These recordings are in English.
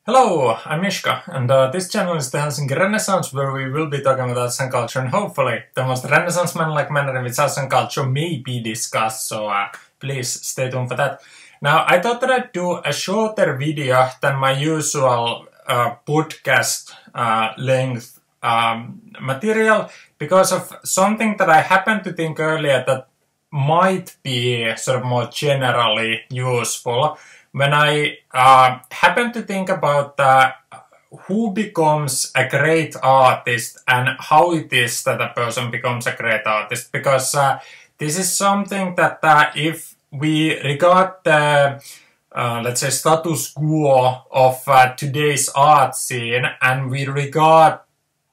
Hello, I'm Mishka, and this channel is the Helsinki Renaissance, where we will be talking about arts and culture, and hopefully the most Renaissance man-like manner in which arts and culture may be discussed, so please stay tuned for that. Now, I thought that I'd do a shorter video than my usual podcast length material because of something that I happened to think earlier that might be sort of more generally useful. When I happen to think about who becomes a great artist and how it is that a person becomes a great artist, because this is something that if we regard the, let's say, status quo of today's art scene, and we regard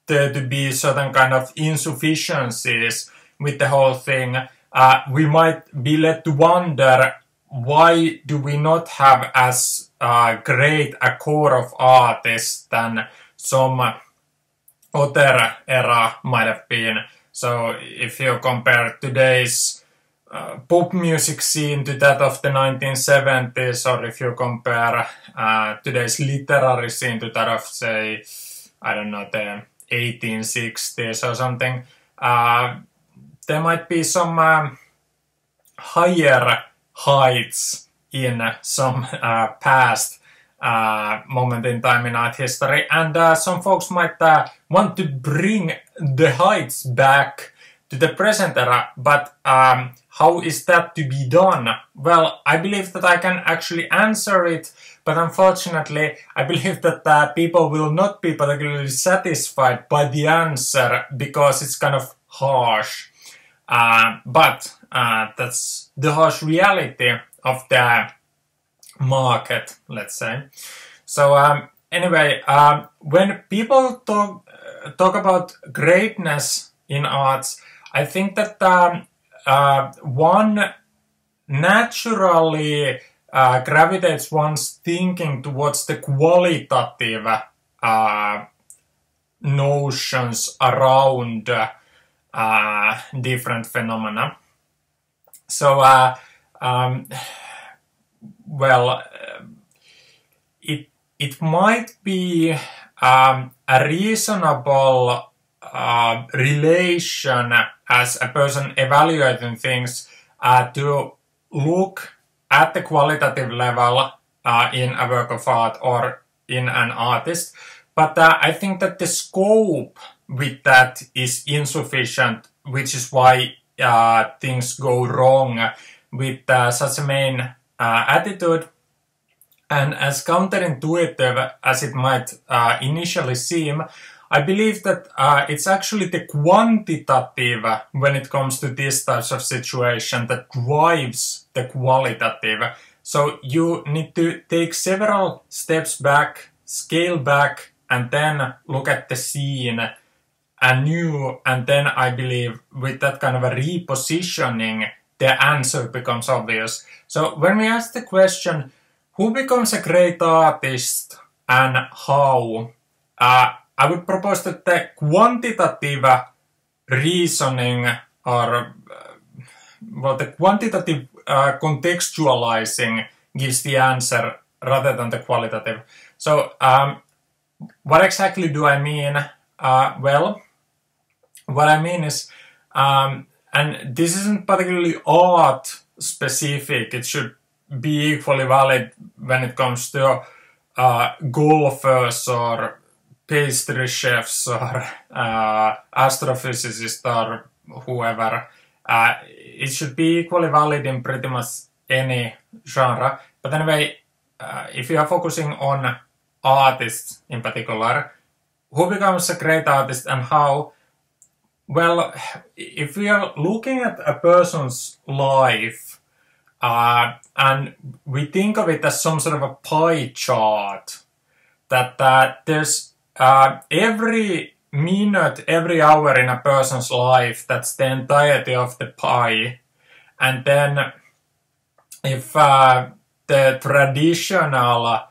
there to be certain kind of insufficiencies with the whole thing, we might be led to wonder, why do we not have as great a core of artists than some other era might have been? So if you compare today's pop music scene to that of the 1970s, or if you compare today's literary scene to that of, say, I don't know, the 1860s or something, there might be some higher heights in some past moment in time in art history, and some folks might want to bring the heights back to the present era, but how is that to be done? Well, I believe that I can actually answer it, but unfortunately I believe that people will not be particularly satisfied by the answer because it's kind of harsh. But that's the harsh reality of the market, let's say. So anyway, when people talk about greatness in arts, I think that one naturally gravitates one's thinking towards the qualitative notions around different phenomena. So, well, it might be a reasonable relation as a person evaluating things to look at the qualitative level in a work of art or in an artist, but I think that the scope with that is insufficient, which is why things go wrong with such a main attitude. And as counterintuitive as it might initially seem, I believe that it's actually the quantitative when it comes to these types of situation that drives the qualitative. So you need to take several steps back, scale back, and then look at the scene anew, and then I believe with that kind of a repositioning, the answer becomes obvious. So when we ask the question, who becomes a great artist and how, I would propose that the quantitative reasoning, or well, the quantitative contextualizing gives the answer rather than the qualitative. So what exactly do I mean? Well, what I mean is, and this isn't particularly art specific, it should be equally valid when it comes to golfers or pastry chefs or astrophysicists or whoever. It should be equally valid in pretty much any genre. But anyway, if you are focusing on artists in particular, who becomes a great artist and how? Well, if we are looking at a person's life and we think of it as some sort of a pie chart, that there's every minute, every hour in a person's life, that's the entirety of the pie. And then if the traditional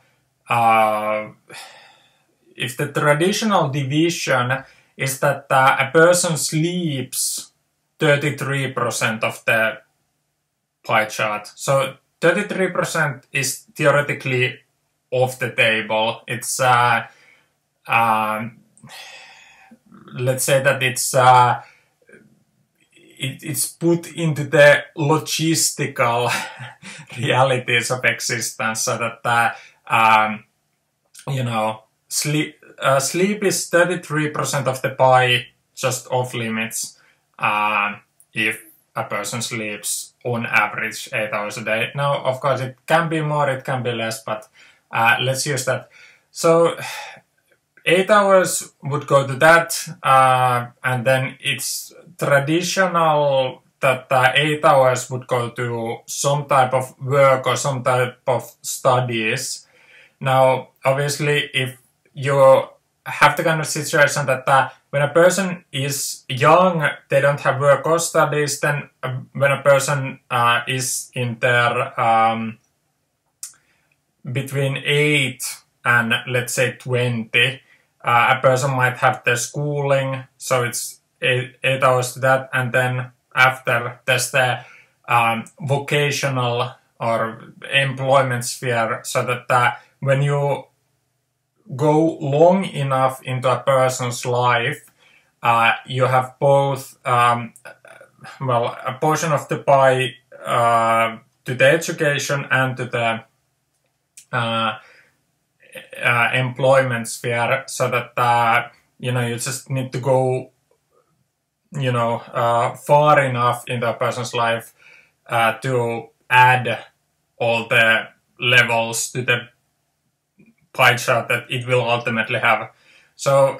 division is that a person sleeps 33% of the pie chart. So 33% is theoretically off the table. It's let's say that it's put into the logistical realities of existence, so that you know, sleep is 33% of the pie, just off limits, if a person sleeps on average 8 hours a day. Now, of course, it can be more, it can be less, but let's use that. So 8 hours would go to that, and then it's traditional that 8 hours would go to some type of work or some type of studies. Now, obviously, if you have the kind of situation that when a person is young, they don't have work or studies, then when a person is in their between 8 and let's say 20, a person might have their schooling, so it's 8 hours to that, and then after there's the vocational or employment sphere, so that when you go long enough into a person's life, you have both, well, a portion of the pie to the education and to the employment sphere, so that you know, you just need to go, you know, far enough into a person's life to add all the levels to the pie chart that it will ultimately have. So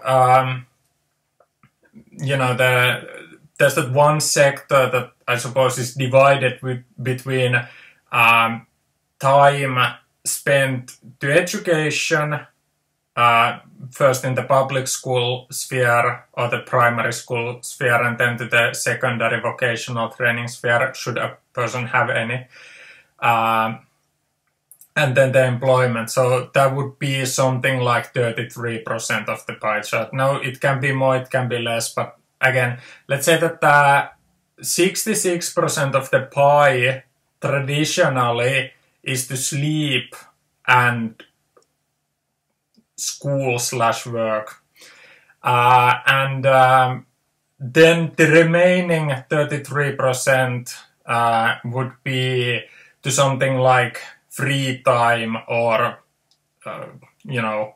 you know, there's that one sector that I suppose is divided between time spent to education, first in the public school sphere or the primary school sphere, and then to the secondary vocational training sphere, should a person have any, and then the employment. So that would be something like 33% of the pie chart. Now, it can be more, it can be less, but again, let's say that 66% of the pie traditionally is to sleep and school/work. And then the remaining 33% would be to something like free time or, you know,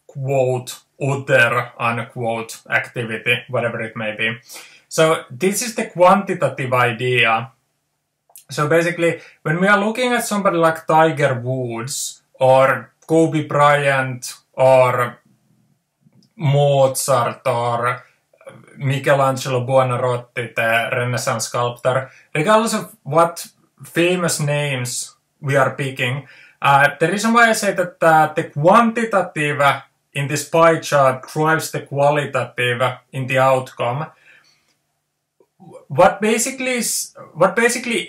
quote, other, unquote, activity, whatever it may be. So this is the quantitative idea. So basically, when we are looking at somebody like Tiger Woods or Kobe Bryant or Mozart or Michelangelo Buonarroti, the Renaissance sculptor, regardless of what famous names we are picking, the reason why I say that the quantitative in this pie chart drives the qualitative in the outcome. What basically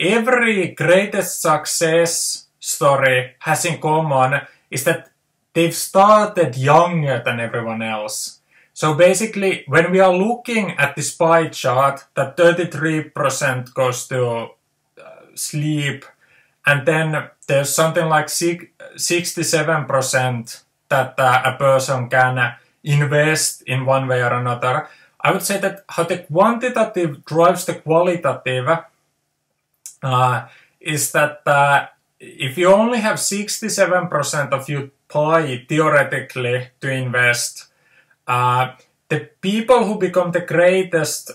every greatest success story has in common is that they've started younger than everyone else. So basically, when we are looking at this pie chart, that 33% goes to sleep, and then there's something like 67% that a person can invest in one way or another. I would say that how the quantitative drives the qualitative is that if you only have 67% of your pie theoretically to invest, the people who become the greatest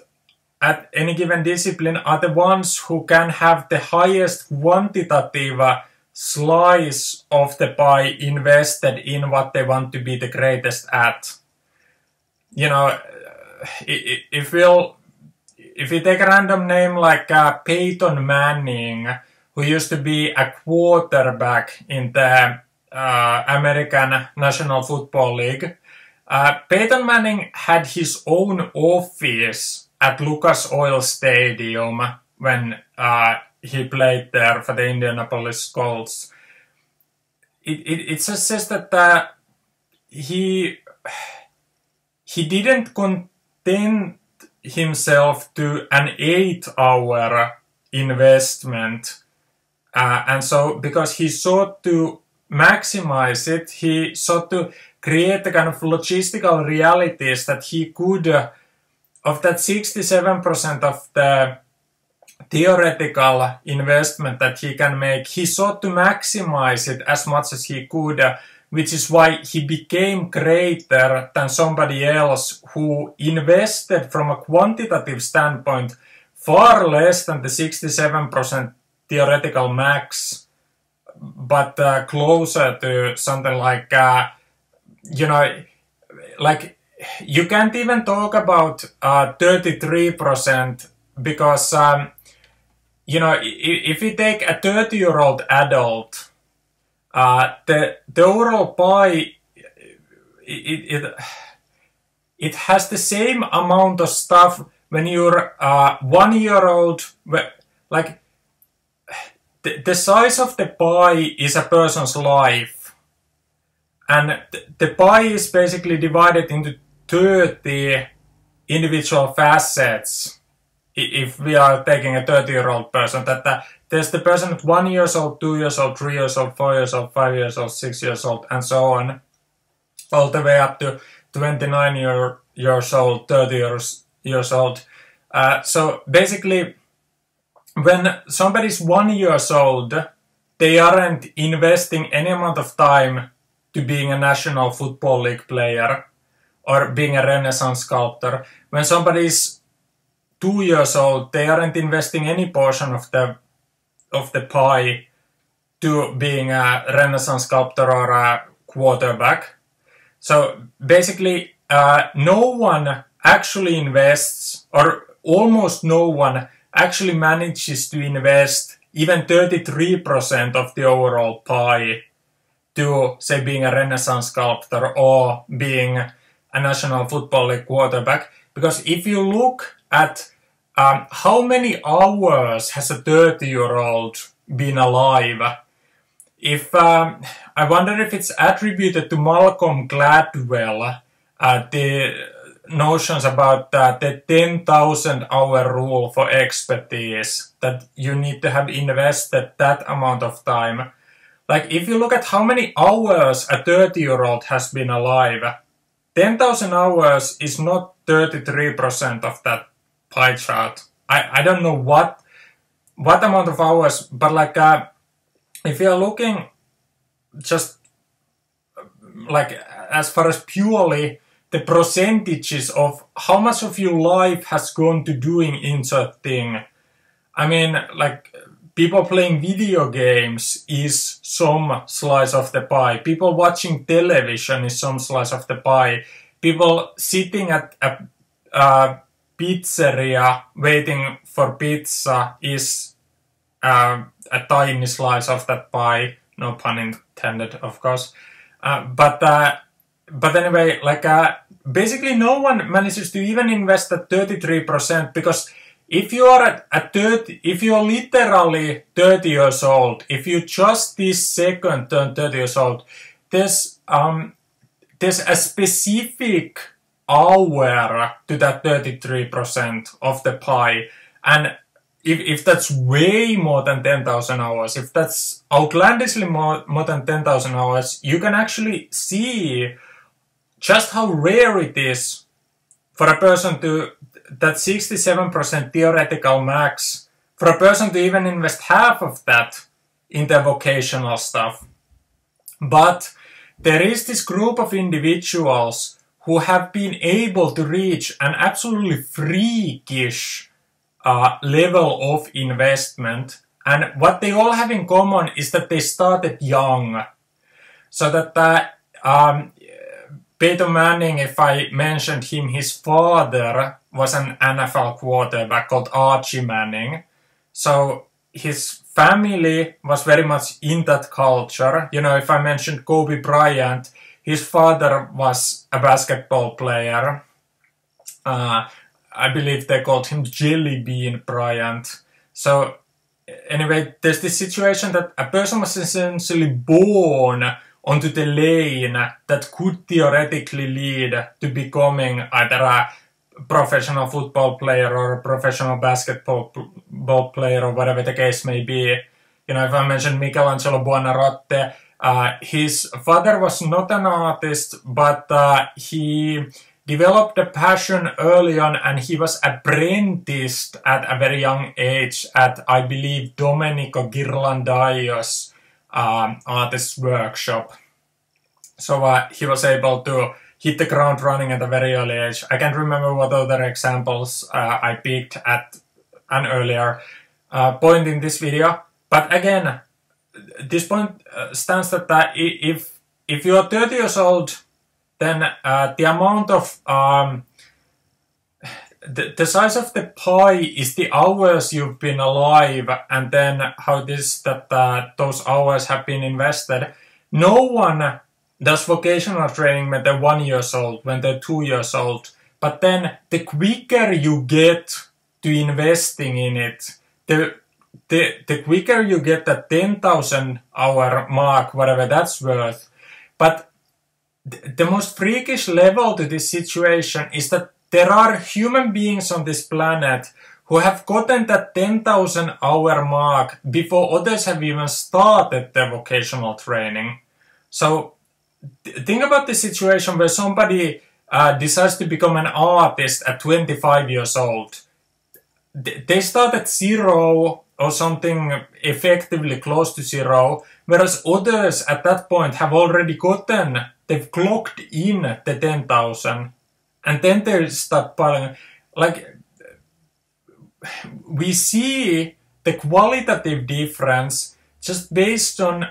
at any given discipline are the ones who can have the highest quantitative slice of the pie invested in what they want to be the greatest at. You know, if you take a random name like Peyton Manning, who used to be a quarterback in the American National Football League, Peyton Manning had his own office at Lucas Oil Stadium when he played there for the Indianapolis Colts. It just says that he didn't content himself to an 8-hour investment, and so because he sought to maximize it. He sought to create the kind of logistical realities that he could, of that 67% of the theoretical investment that he can make, he sought to maximize it as much as he could, which is why he became greater than somebody else who invested from a quantitative standpoint far less than the 67% theoretical max, but closer to something like, like you can't even talk about 33% because, if you take a 30-year-old adult, the overall pie, it has the same amount of stuff when you're 1 year old. Like the size of the pie is a person's life, and the pie is basically divided into 30 individual facets. If we are taking a 30-year-old person, that there's the person at 1 year old, 2 years old, 3 years old, 4 years old, 5 years old, 6 years old, and so on, all the way up to 29 years old, 30 years old. So basically, when somebody's 1 year old, they aren't investing any amount of time to being a National Football League player or being a Renaissance sculptor. When somebody's 2 years old, they aren't investing any portion of the pie to being a Renaissance sculptor or a quarterback. So basically, no one actually invests, or almost no one actually manages to invest even 33% of the overall pie to, say, being a Renaissance sculptor or being a National Football League quarterback. Because if you look at how many hours has a 30-year-old been alive, I wonder if it's attributed to Malcolm Gladwell, the notions about the 10,000 hour rule for expertise, that you need to have invested that amount of time. Like, if you look at how many hours a 30-year-old has been alive, 10,000 hours is not 33% of that pie chart. I don't know what amount of hours, but like, if you're looking just like as far as purely the percentages of how much of your life has gone to doing insert thing, I mean, like, people playing video games is some slice of the pie. People watching television is some slice of the pie. People sitting at a pizzeria waiting for pizza is a tiny slice of that pie. No pun intended, of course. But anyway, like, basically no one manages to even invest at 33%, because if you are if you are literally 30 years old, if you just this second turn 30 years old, there's a specific hour to that 33% of the pie. And if that's way more than 10,000 hours, if that's outlandishly more than 10,000 hours, you can actually see just how rare it is for a person to, that 67% theoretical max, for a person to even invest half of that in their vocational stuff. But there is this group of individuals who have been able to reach an absolutely freakish level of investment, and what they all have in common is that they started young. So that Peyton Manning, if I mentioned him, his father was an NFL quarterback called Archie Manning. So his family was very much in that culture. You know, if I mentioned Kobe Bryant, his father was a basketball player. I believe they called him Jelly Bean Bryant. So anyway, there's this situation that a person was essentially born onto the lane that could theoretically lead to becoming either a professional football player or a professional basketball player, or whatever the case may be. You know, if I mentioned Michelangelo Buonarroti, His father was not an artist, but he developed a passion early on, and he was apprenticed at a very young age at, I believe, Domenico Ghirlandaio's artist's workshop. So he was able to hit the ground running at a very early age. I can't remember what other examples I picked at an earlier point in this video. But again, this point stands that if you are 30 years old, then the amount of the size of the pie is the hours you've been alive, and then how it is that those hours have been invested. No one does vocational training when they're 1 year old, when they're 2 years old. But then the quicker you get to investing in it, the quicker you get that 10,000 hour mark, whatever that's worth. But the most freakish level to this situation is that there are human beings on this planet who have gotten that 10,000 hour mark before others have even started their vocational training. So think about the situation where somebody decides to become an artist at 25 years old. They start at zero or something effectively close to zero, whereas others at that point have already they've clocked in the 10,000, and then they start piling. Like, we see the qualitative difference just based on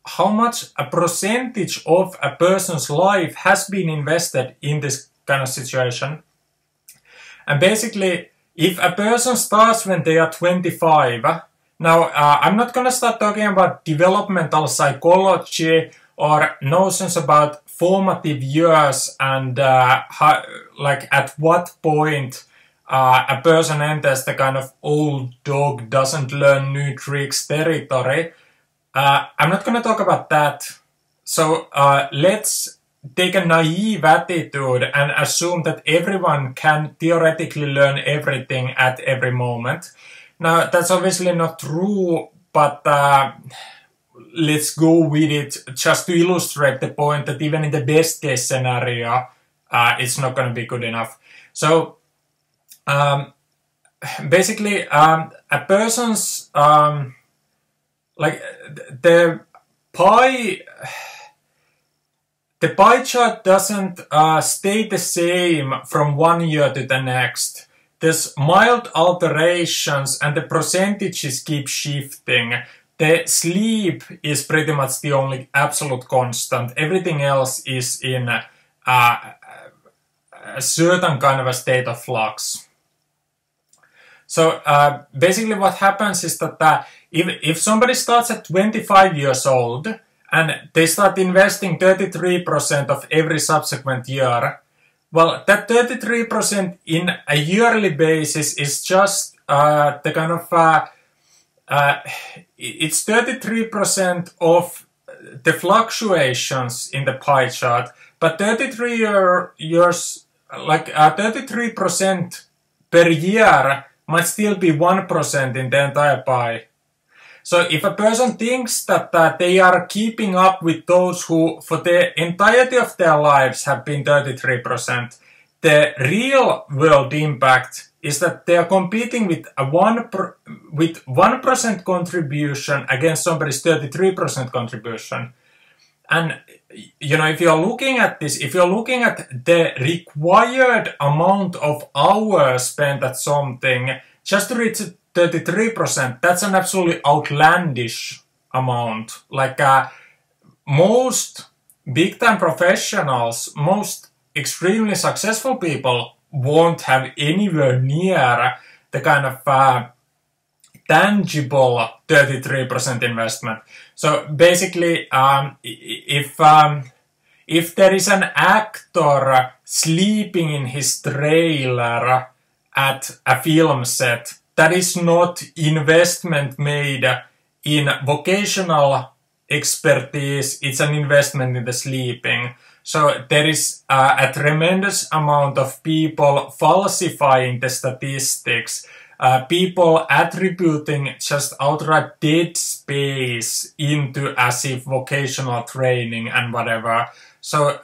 how much a percentage of a person's life has been invested in this kind of situation. And basically, if a person starts when they are 25, now I'm not going to start talking about developmental psychology or notions about formative years and like at what point a person enters the kind of old dog doesn't learn new tricks territory. I'm not going to talk about that. So let's take a naive attitude and assume that everyone can theoretically learn everything at every moment. Now, that's obviously not true, but let's go with it just to illustrate the point that even in the best case scenario, it's not going to be good enough. So basically, a person's like the pie chart doesn't stay the same from 1 year to the next. There's mild alterations and the percentages keep shifting. The sleep is pretty much the only absolute constant. Everything else is in a certain kind of a state of flux. So basically what happens is that if somebody starts at 25 years old and they start investing 33% of every subsequent year, well, that 33% in a yearly basis is just the kind of it's 33% of the fluctuations in the pie chart, but 33% per year might still be 1% in the entire pie. So if a person thinks that they are keeping up with those who for the entirety of their lives have been 33%, the real world impact is that they are competing with a 1% contribution against somebody's 33% contribution. And you know, if you're looking at this, if you're looking at the required amount of hours spent at something just to reach 33%, that's an absolutely outlandish amount. Like most big-time professionals, most extremely successful people won't have anywhere near the kind of tangible 33% investment. So basically, if there is an actor sleeping in his trailer at a film set, that is not investment made in vocational expertise, it's an investment in the sleeping. So there is a tremendous amount of people falsifying the statistics. people attributing just outright dead space into as if vocational training and whatever. So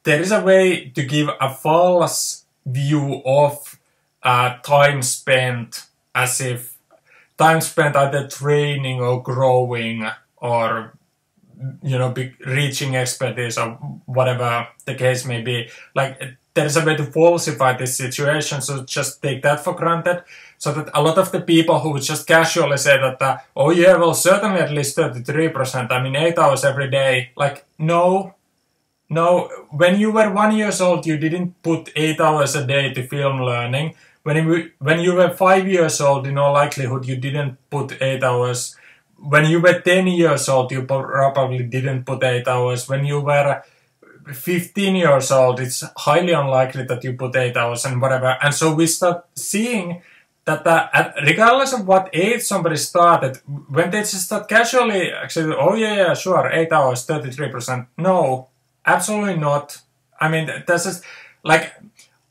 there is a way to give a false view of time spent, as if time spent either training or growing or, you know, reaching expertise or whatever the case may be. Like, there's a way to falsify this situation, so just take that for granted. So that a lot of the people who would just casually say that, oh yeah, well, certainly at least 33%, I mean 8 hours every day. Like, no, when you were 1 year old, you didn't put 8 hours a day to film learning. When you were 5 years old, in all likelihood, you didn't put 8 hours. When you were 10 years old, you probably didn't put 8 hours. When you were 15 years old, it's highly unlikely that you put 8 hours and whatever. And so we start seeing that regardless of what age somebody started, when they just start casually actually, oh yeah, sure, 8 hours, 33%. No, absolutely not. I mean, this is like,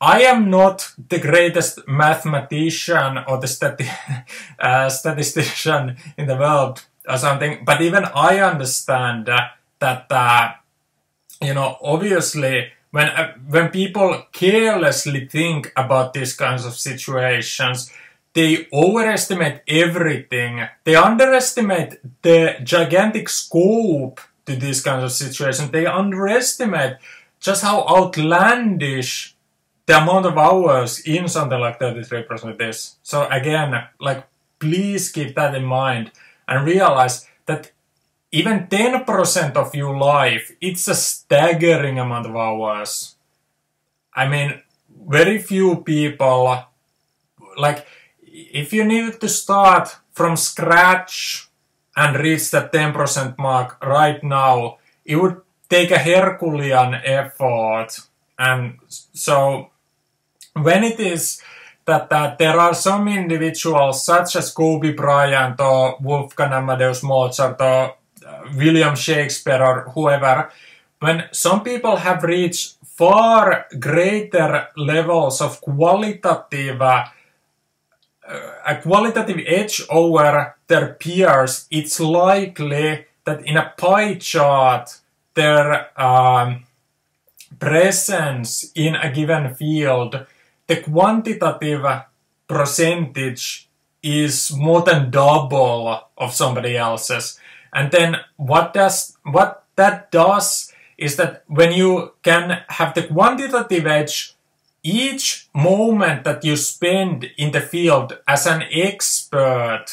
I am not the greatest mathematician or the statistician in the world or something, but even I understand that you know, obviously, when people carelessly think about these kinds of situations, they overestimate everything. They underestimate the gigantic scope to these kinds of situations. They underestimate just how outlandish the amount of hours in something like 33% is. So again, like, please keep that in mind and realize that even 10% of your life, it's a staggering amount of hours. I mean, very few people, like, if you needed to start from scratch and reach the 10% mark right now, it would take a Herculean effort. And so, when it is that there are some individuals, such as Kobe Bryant or Wolfgang Amadeus Mozart or William Shakespeare or whoever, when some people have reached far greater levels of qualitative a qualitative edge over their peers, it's likely that in a pie chart their presence in a given field, the quantitative percentage is more than double of somebody else's. And then what that does is that when you can have the quantitative edge, each moment that you spend in the field as an expert,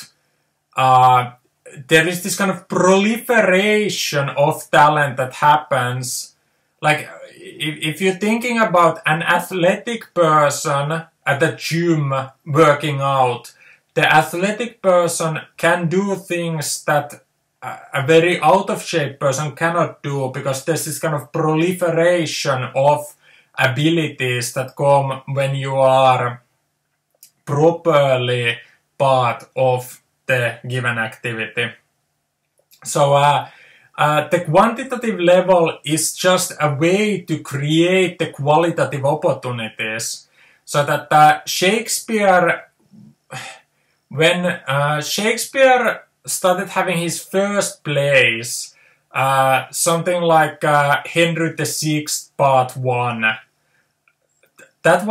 there is this kind of proliferation of talent that happens. Like, if you're thinking about an athletic person at the gym working out, the athletic person can do things that a very out of shape person cannot do, because there's this kind of proliferation of abilities that come when you are properly part of the given activity. So the quantitative level is just a way to create the qualitative opportunities. So that Shakespeare, when Shakespeare started having his first plays, something like Henry VI Part 1, that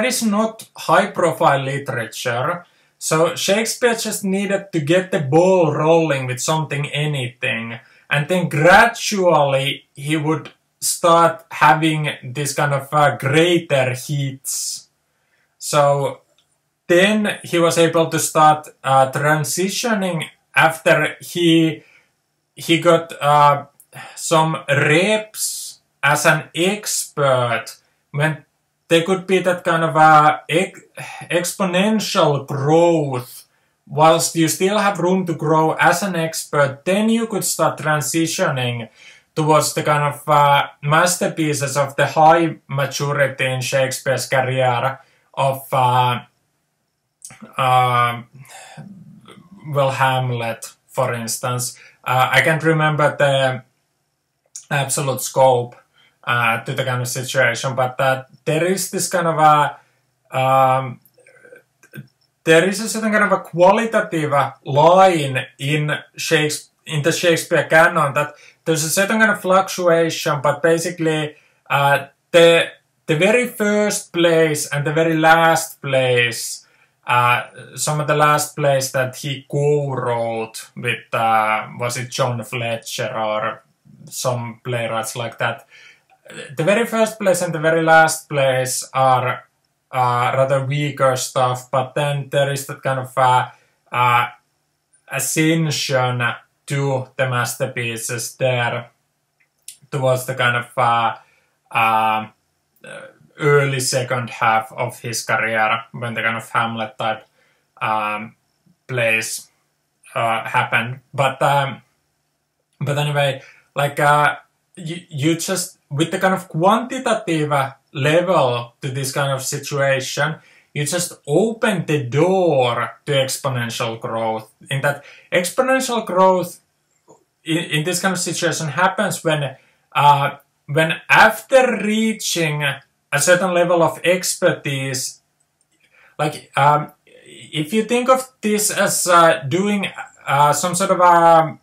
is not high profile literature. So Shakespeare just needed to get the ball rolling with something, anything, and then gradually he would start having this kind of greater hits. So then he was able to start transitioning after he got some reps as an expert, when there could be that kind of exponential growth, whilst you still have room to grow as an expert. Then you could start transitioning towards the kind of masterpieces of the high maturity in Shakespeare's career of well, Hamlet, for instance. I can't remember the absolute scope to the kind of situation, but there is this kind of there is a certain kind of a qualitative line in the Shakespeare canon that there's a certain kind of fluctuation, but basically the very first plays and the very last plays, some of the last plays that he co-wrote with, was it John Fletcher or some playwrights like that, the very first plays and the very last plays are rather weaker stuff, but then there is that kind of ascension to the masterpieces there towards the kind of early second half of his career, when the kind of Hamlet type plays happened. But anyway, like you just, with the kind of quantitative level to this kind of situation, you just open the door to exponential growth. In that exponential growth in this kind of situation happens when after reaching a certain level of expertise, like if you think of this as doing some sort of a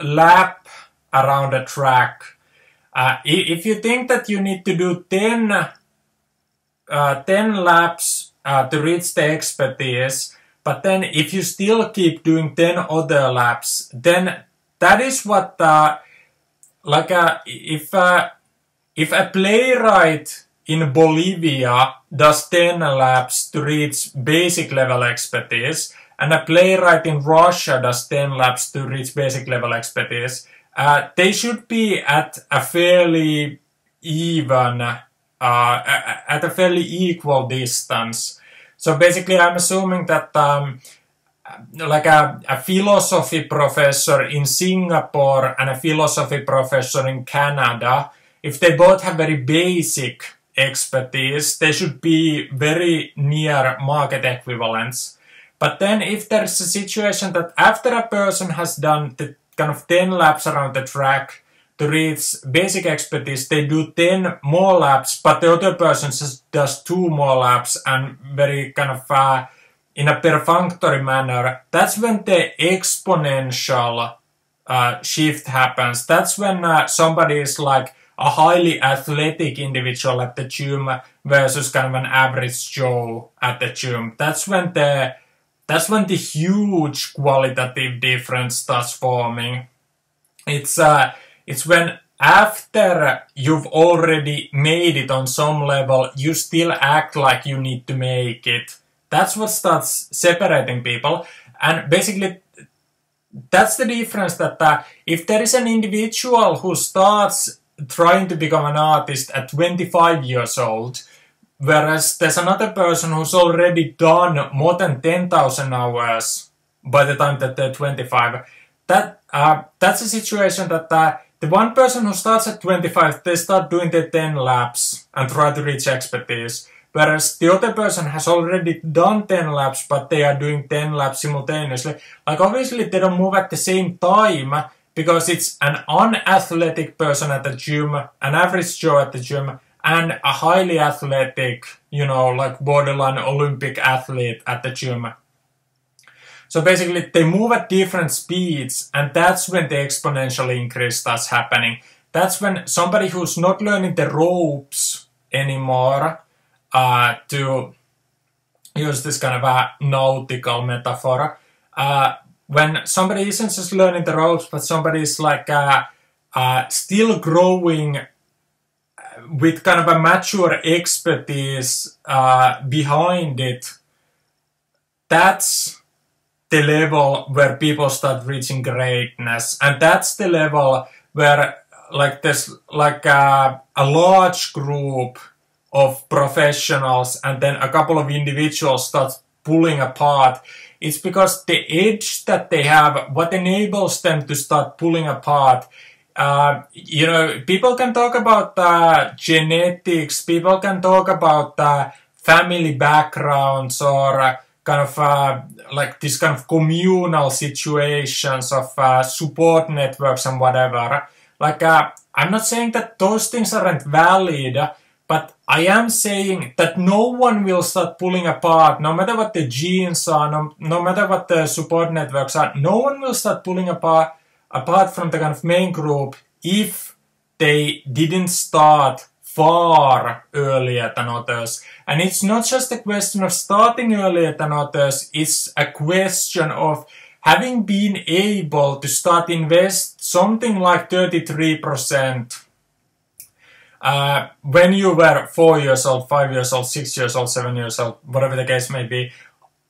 lap around a track, if you think that you need to do 10 laps to reach the expertise, but then if you still keep doing 10 other laps, then that is what, if a playwright in Bolivia does 10 laps to reach basic level expertise, and a playwright in Russia does 10 laps to reach basic level expertise, they should be at a fairly even, at a fairly equal distance. So basically I'm assuming that like a philosophy professor in Singapore and a philosophy professor in Canada, if they both have very basic expertise, they should be very near market equivalents. But then if there's a situation that after a person has done the kind of 10 laps around the track to reach basic expertise, they do 10 more laps, but the other person just does 2 more laps and very kind of in a perfunctory manner, that's when the exponential shift happens. That's when somebody is like a highly athletic individual at the gym versus kind of an average Joe at the gym. That's when the huge qualitative difference starts forming. It's when after you've already made it on some level, you still act like you need to make it. That's what starts separating people. And basically, that's the difference, that if there is an individual who starts trying to become an artist at 25 years old, whereas there's another person who's already done more than 10,000 hours by the time that they're 25, that's a situation that the one person who starts at 25, they start doing the 10 laps and try to reach expertise. Whereas the other person has already done 10 laps, but they are doing 10 laps simultaneously. Like obviously they don't move at the same time, because it's an unathletic person at the gym, an average Joe at the gym, and a highly athletic, you know, like borderline Olympic athlete at the gym. So basically they move at different speeds, and that's when the exponential increase starts happening. That's when somebody who's not learning the ropes anymore, to use this kind of a nautical metaphor, when somebody isn't just learning the ropes, but somebody is like still growing with kind of a mature expertise behind it, that's the level where people start reaching greatness. And that's the level where like there's like a large group of professionals and then a couple of individuals start pulling apart. It's because the edge that they have, what enables them to start pulling apart, you know, people can talk about genetics, people can talk about family backgrounds, or kind of like this kind of communal situations of support networks and whatever. Like, I'm not saying that those things aren't valid, But I am saying that no one will start pulling apart, no matter what the genes are, no matter what the support networks are, no one will start pulling apart from the kind of main group if they didn't start far earlier than others. And it's not just a question of starting earlier than others, it's a question of having been able to start invest something like 33% when you were 4 years old, 5 years old, 6 years old, 7 years old, whatever the case may be.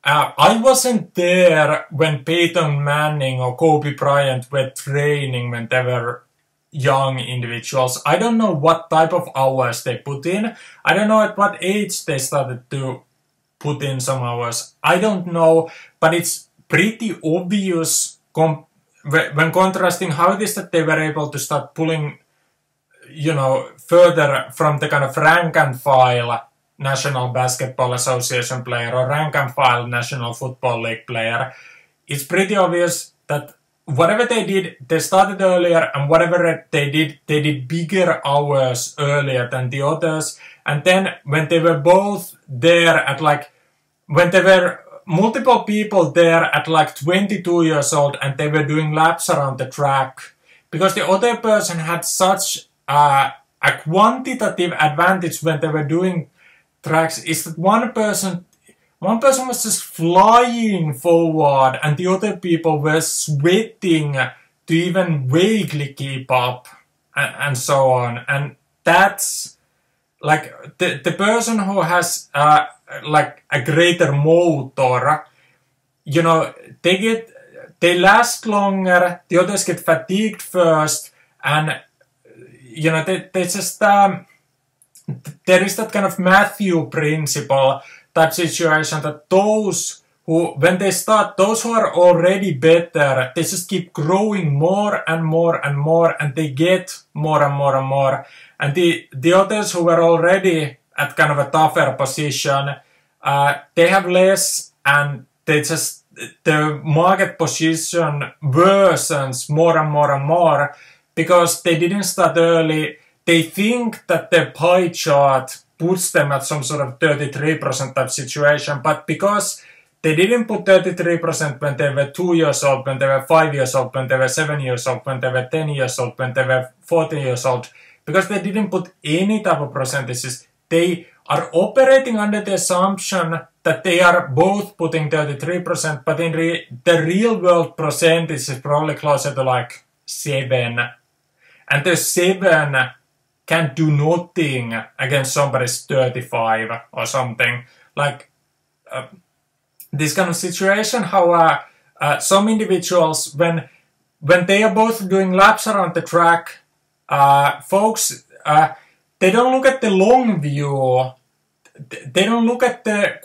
I wasn't there when Peyton Manning or Kobe Bryant were training when they were young individuals. I don't know what type of hours they put in. I don't know at what age they started to put in some hours. I don't know, but it's pretty obvious when contrasting how it is that they were able to start pulling, you know, further from the kind of rank and file National Basketball Association player or rank and file National Football League player. It's pretty obvious that whatever they did, they started earlier, and whatever they did bigger hours earlier than the others. And then when they were both there at like, when there were multiple people there at like 22 years old and they were doing laps around the track, because the other person had such a quantitative advantage when they were doing tracks, is that one person was just flying forward and the other people were sweating to even vaguely keep up, and so on. And that's like the person who has like a greater motor, you know, they last longer, the others get fatigued first, and you know, they just there is that kind of Matthew principle type situation that those who, when they start, those who are already better, they just keep growing more and more and more, and they get more and more and more. And the others who were already at kind of a tougher position, they have less, and they just, the market position worsens more and more and more because they didn't start early. They think that the pie chart puts them at some sort of 33% type situation, but because they didn't put 33% when they were 2 years old, when they were 5 years old, when they were 7 years old, when they were 10 years old, when they were 14 years old, because they didn't put any type of percentages, they are operating under the assumption that they are both putting 33%, but in the real world percentage is probably closer to like 7. And the 7 can do nothing against somebody's 35 or something. Like this kind of situation, how some individuals, when they are both doing laps around the track, folks, they don't look at the long view. They don't look at the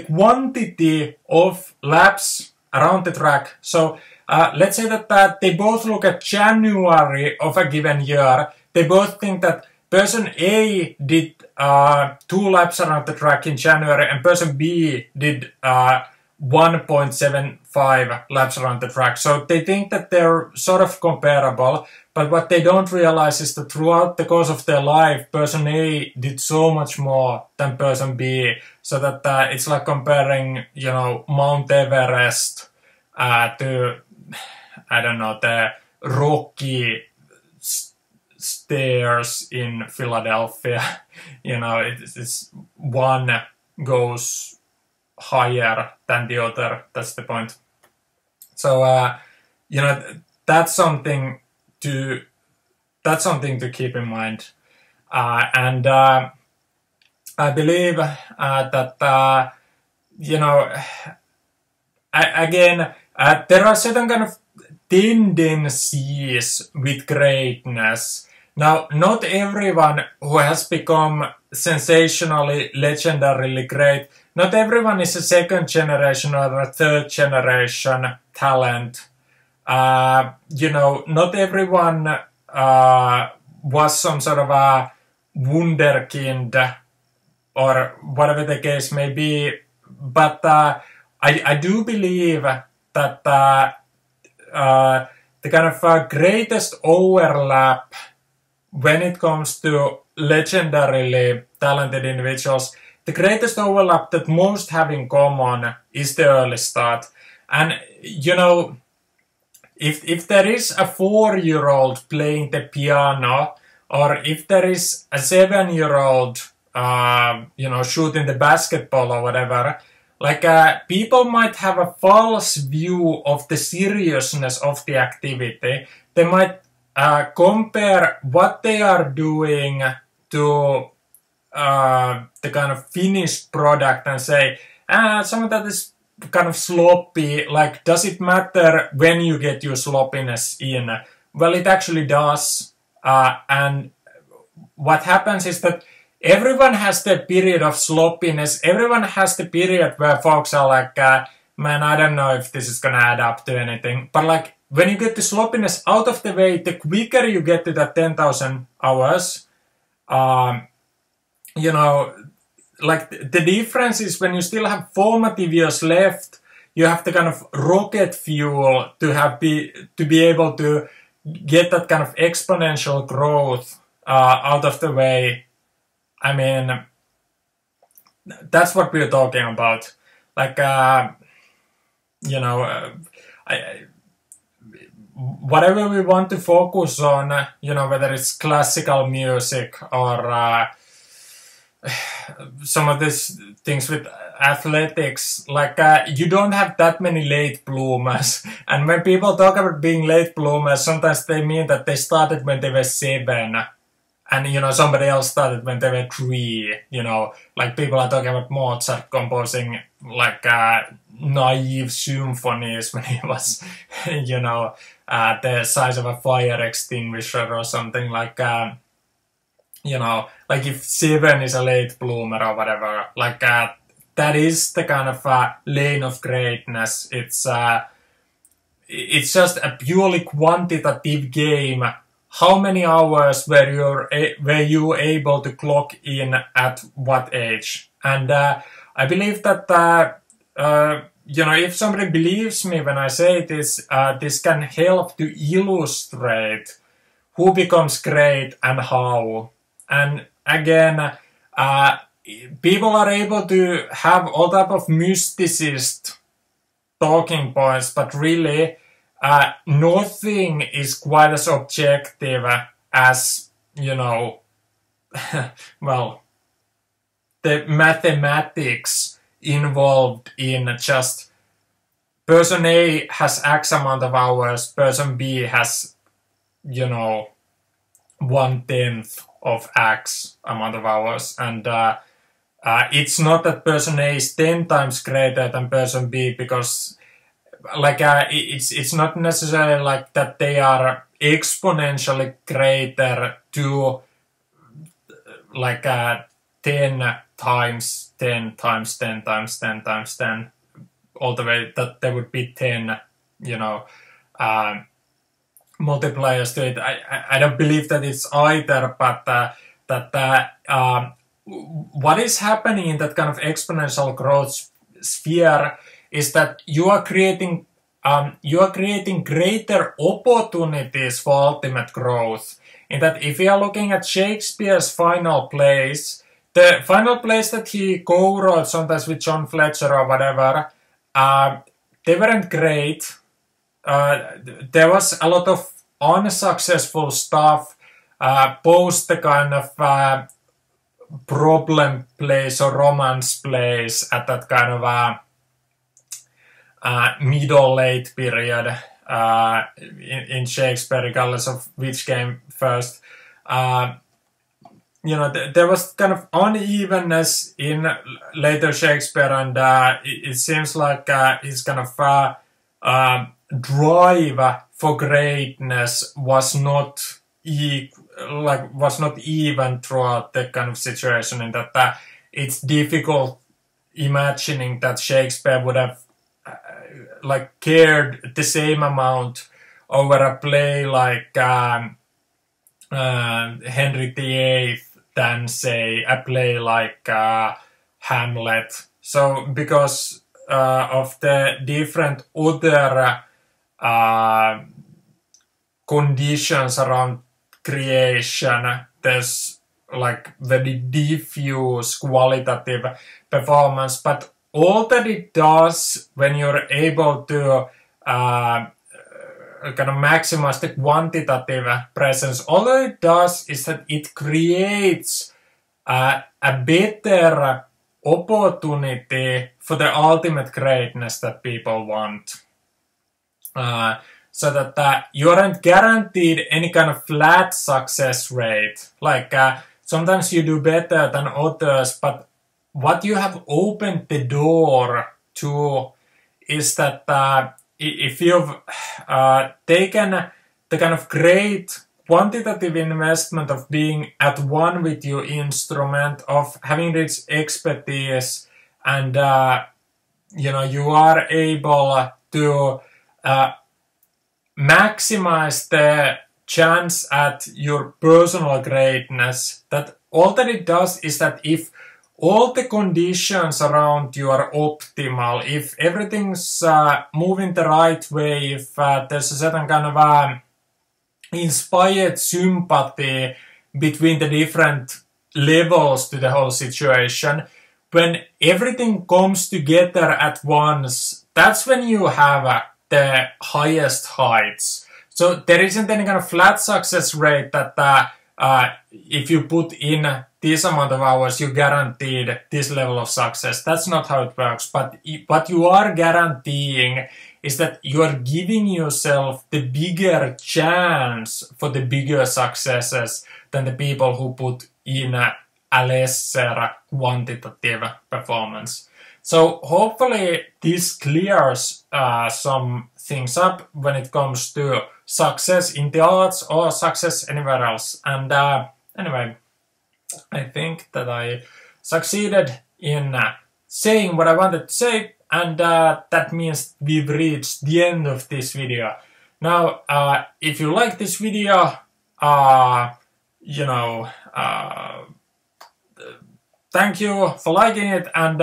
quantity of laps around the track. So let's say that they both look at January of a given year. They both think that person A did 2 laps around the track in January and person B did 1.75 laps around the track. So they think that they're sort of comparable, but what they don't realize is that throughout the course of their life, person A did so much more than person B, so that it's like comparing, you know, Mount Everest to, I don't know, the Rocky stairs in Philadelphia. You know, it's one goes higher than the other. That's the point. So you know, that's something to keep in mind. And I believe that you know, again, there are certain kind of tendencies with greatness. Now, not everyone who has become sensationally, legendarily great, not everyone is a second generation or a third generation talent. You know, not everyone was some sort of a wunderkind or whatever the case may be. But I do believe that the kind of greatest overlap when it comes to legendarily talented individuals, the greatest overlap that most have in common is the early start. And, you know, if there is a 4-year-old playing the piano, or if there is a 7-year-old, shooting the basketball or whatever, like, people might have a false view of the seriousness of the activity. They might compare what they are doing to the kind of finished product and say, some of that is kind of sloppy. Like, does it matter when you get your sloppiness in? Well, it actually does. And what happens is that everyone has the period of sloppiness. Everyone has the period where folks are like, man, I don't know if this is gonna add up to anything. But like, when you get the sloppiness out of the way, the quicker you get to that 10,000 hours, like, the difference is when you still have formative years left, you have the kind of rocket fuel to be able to get that kind of exponential growth out of the way. I mean, that's what we're talking about. Like, whatever we want to focus on, whether it's classical music or some of these things with athletics, like, you don't have that many late bloomers. And when people talk about being late bloomers, sometimes they mean that they started when they were 7. And, somebody else started when they were 3, like people are talking about Mozart composing, like, naive symphonies when he was, the size of a fire extinguisher or something, like, like if 7 is a late bloomer or whatever, like, that is the kind of lane of greatness. It's just a purely quantitative game. How many hours were you able to clock in at what age? And I believe that if somebody believes me when I say this, this can help to illustrate who becomes great and how. And again, people are able to have all type of mysticist talking points, but really, nothing is quite as objective as, well, the mathematics involved in just person A has X amount of hours, person B has, 1/10 of X amount of hours, and it's not that person A is 10 times greater than person B, because like, it's not necessarily like that they are exponentially greater to like 10 times 10 times 10 times 10 times 10, all the way that there would be 10 multipliers to it. I don't believe that it's either, but what is happening in that kind of exponential growth sphere is that you are creating greater opportunities for ultimate growth. In that, if you are looking at Shakespeare's final plays, the final plays that he co-wrote sometimes with John Fletcher or whatever, they weren't great. There was a lot of unsuccessful stuff post the kind of problem plays or romance plays at that kind of middle-late period in Shakespeare, regardless of which came first. There was kind of unevenness in later Shakespeare, and it seems like his kind of drive for greatness was not even throughout the kind of situation, in that it's difficult imagining that Shakespeare would have cared the same amount over a play like Henry VIII than, say, a play like Hamlet. So because of the different other conditions around creation. There's like very diffuse qualitative performance, but all that it does when you're able to kind of maximize the quantitative presence, all that it does is that it creates a better opportunity for the ultimate greatness that people want. So that you aren't guaranteed any kind of flat success rate. Like sometimes you do better than others, but what you have opened the door to is that if you've taken the kind of great quantitative investment of being at one with your instrument, of having this expertise, and you are able to maximize the chance at your personal greatness, that all that it does is that if all the conditions around you are optimal, if everything's moving the right way, if there's a certain kind of inspired sympathy between the different levels to the whole situation, when everything comes together at once, that's when you have the highest heights. So there isn't any kind of flat success rate that if you put in this amount of hours, you're guaranteed this level of success. That's not how it works. But what you are guaranteeing is that you are giving yourself the bigger chance for the bigger successes than the people who put in a lesser quantitative performance. So hopefully this clears some things up when it comes to success in the arts or success anywhere else. And anyway, I think that I succeeded in saying what I wanted to say, and that means we've reached the end of this video. Now, if you like this video, thank you for liking it, and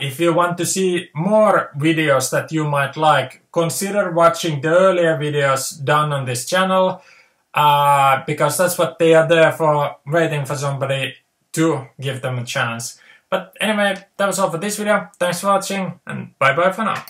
if you want to see more videos that you might like, consider watching the earlier videos done on this channel, because that's what they are there for, waiting for somebody to give them a chance. But anyway, that was all for this video. Thanks for watching, and bye bye for now.